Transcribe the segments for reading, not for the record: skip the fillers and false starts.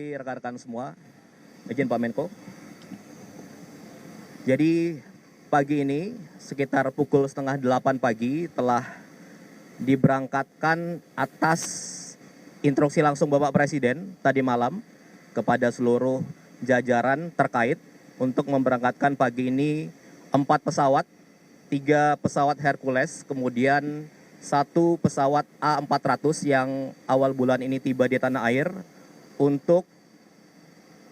pagi rekan-rekan semua, izin Pak Menko. Jadi pagi ini sekitar pukul setengah 8 pagi telah diberangkatkan atas instruksi langsung Bapak Presiden tadi malam kepada seluruh jajaran terkait untuk memberangkatkan pagi ini 4 pesawat, 3 pesawat Hercules, kemudian 1 pesawat A400 yang awal bulan ini tiba di tanah air untuk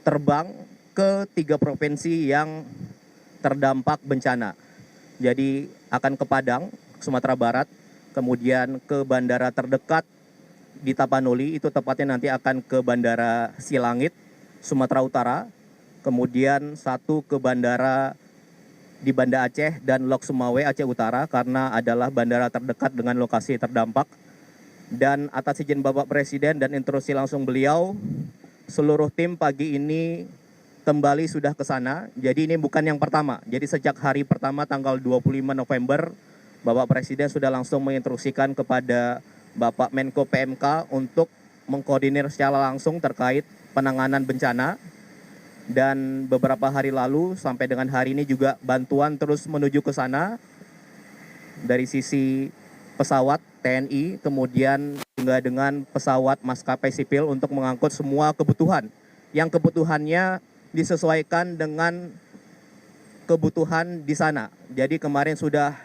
terbang ke 3 provinsi yang terdampak bencana. Jadi akan ke Padang, Sumatera Barat, kemudian ke bandara terdekat di Tapanuli, itu tepatnya nanti akan ke Bandara Silangit, Sumatera Utara, kemudian 1 ke bandara di Banda Aceh dan Lok Sumawe, Aceh Utara, karena adalah bandara terdekat dengan lokasi terdampak. Dan atas izin Bapak Presiden dan instruksi langsung beliau, seluruh tim pagi ini kembali sudah ke sana. Jadi ini bukan yang pertama. Jadi sejak hari pertama tanggal 25 November, Bapak Presiden sudah langsung menginstruksikan kepada Bapak Menko PMK untuk mengkoordinir secara langsung terkait penanganan bencana. Dan beberapa hari lalu sampai dengan hari ini juga bantuan terus menuju ke sana dari sisi pesawat TNI, kemudian juga dengan pesawat maskapai sipil untuk mengangkut semua kebutuhan yang kebutuhannya disesuaikan dengan kebutuhan di sana. Jadi kemarin sudah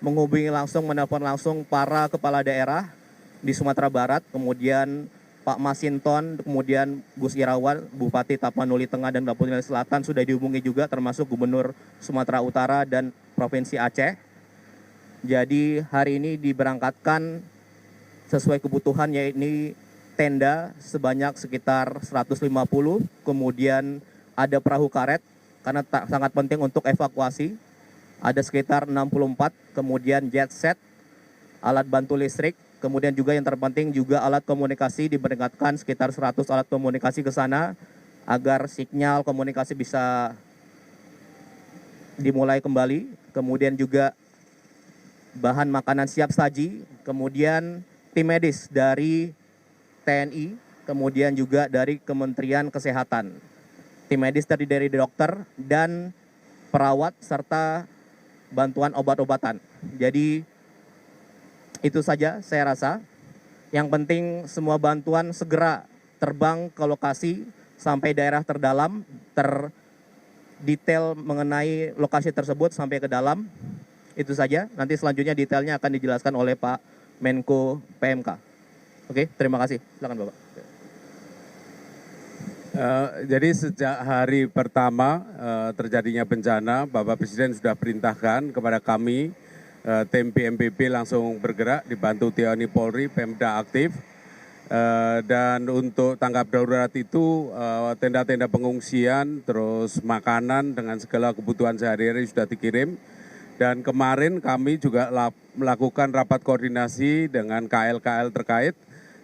menghubungi langsung, menelpon langsung para kepala daerah di Sumatera Barat, kemudian Pak Masinton, kemudian Gus Irawan, Bupati Tapanuli Tengah dan Tapanuli Selatan sudah dihubungi juga, termasuk Gubernur Sumatera Utara dan Provinsi Aceh. Jadi hari ini diberangkatkan sesuai kebutuhan, yaitu tenda sebanyak sekitar 150, kemudian ada perahu karet karena sangat penting untuk evakuasi, ada sekitar 64, kemudian jet set, alat bantu listrik, kemudian juga yang terpenting juga alat komunikasi, diberangkatkan sekitar 100 alat komunikasi ke sana agar sinyal komunikasi bisa dimulai kembali, kemudian juga bahan makanan siap saji, kemudian tim medis dari TNI, kemudian juga dari Kementerian Kesehatan. Tim medis terdiri dari dokter dan perawat serta bantuan obat-obatan. Jadi itu saja saya rasa. Yang penting semua bantuan segera terbang ke lokasi sampai daerah terdalam, terdetail mengenai lokasi tersebut sampai ke dalam. Itu saja, nanti selanjutnya detailnya akan dijelaskan oleh Pak Menko PMK. Oke, terima kasih. Silakan Bapak. Jadi sejak hari pertama terjadinya bencana, Bapak Presiden sudah perintahkan kepada kami, tim BNPB langsung bergerak, dibantu TNI Polri, Pemda aktif. Dan untuk tanggap darurat itu tenda-tenda pengungsian, terus makanan dengan segala kebutuhan sehari-hari sudah dikirim. Dan kemarin kami juga melakukan rapat koordinasi dengan KL-KL terkait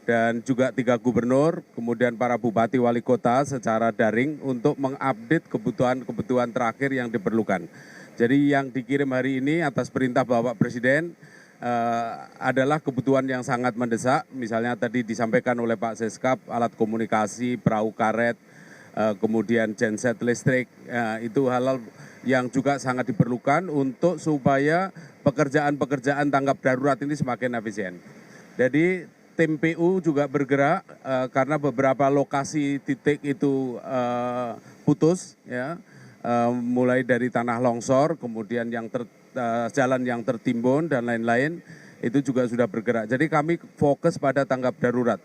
dan juga 3 gubernur, kemudian para bupati wali kota secara daring untuk mengupdate kebutuhan-kebutuhan terakhir yang diperlukan. Jadi yang dikirim hari ini atas perintah Bapak Presiden adalah kebutuhan yang sangat mendesak. Misalnya tadi disampaikan oleh Pak Seskap, alat komunikasi, perahu karet, kemudian genset listrik, itu hal-hal yang juga sangat diperlukan untuk supaya pekerjaan-pekerjaan tanggap darurat ini semakin efisien. Jadi tim PU juga bergerak karena beberapa lokasi titik itu putus, ya, mulai dari tanah longsor, kemudian yang jalan yang tertimbun dan lain-lain, itu juga sudah bergerak. Jadi kami fokus pada tanggap darurat.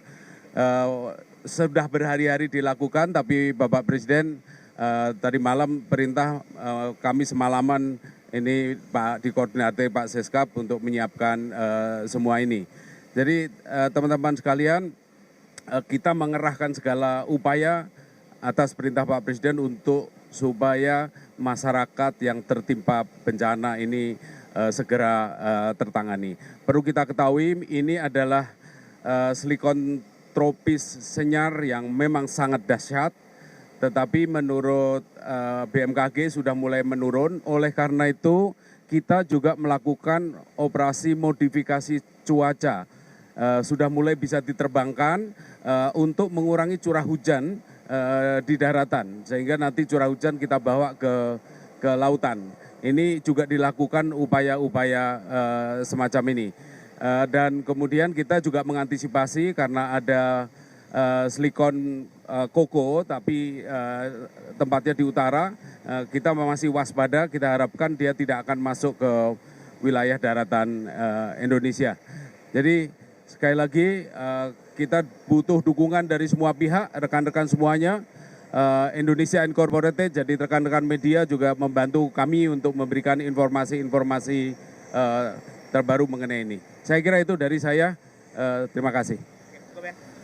Sudah berhari-hari dilakukan, tapi Bapak Presiden tadi malam perintah kami semalaman ini Pak dikoordinasi Pak Seskap untuk menyiapkan semua ini. Jadi teman-teman sekalian, kita mengerahkan segala upaya atas perintah Pak Presiden untuk supaya masyarakat yang tertimpa bencana ini segera tertangani. Perlu kita ketahui ini adalah siklon tropis senyar yang memang sangat dahsyat. Tetapi menurut BMKG sudah mulai menurun, oleh karena itu kita juga melakukan operasi modifikasi cuaca. Sudah mulai bisa diterbangkan untuk mengurangi curah hujan di daratan, sehingga nanti curah hujan kita bawa ke lautan. Ini juga dilakukan upaya-upaya semacam ini. Dan kemudian kita juga mengantisipasi karena ada silikon koko, tapi tempatnya di utara, kita masih waspada, kita harapkan dia tidak akan masuk ke wilayah daratan Indonesia. Jadi sekali lagi kita butuh dukungan dari semua pihak, rekan-rekan semuanya. Indonesia Incorporated, jadi rekan-rekan media juga membantu kami untuk memberikan informasi-informasi terbaru mengenai ini. Saya kira itu dari saya, terima kasih.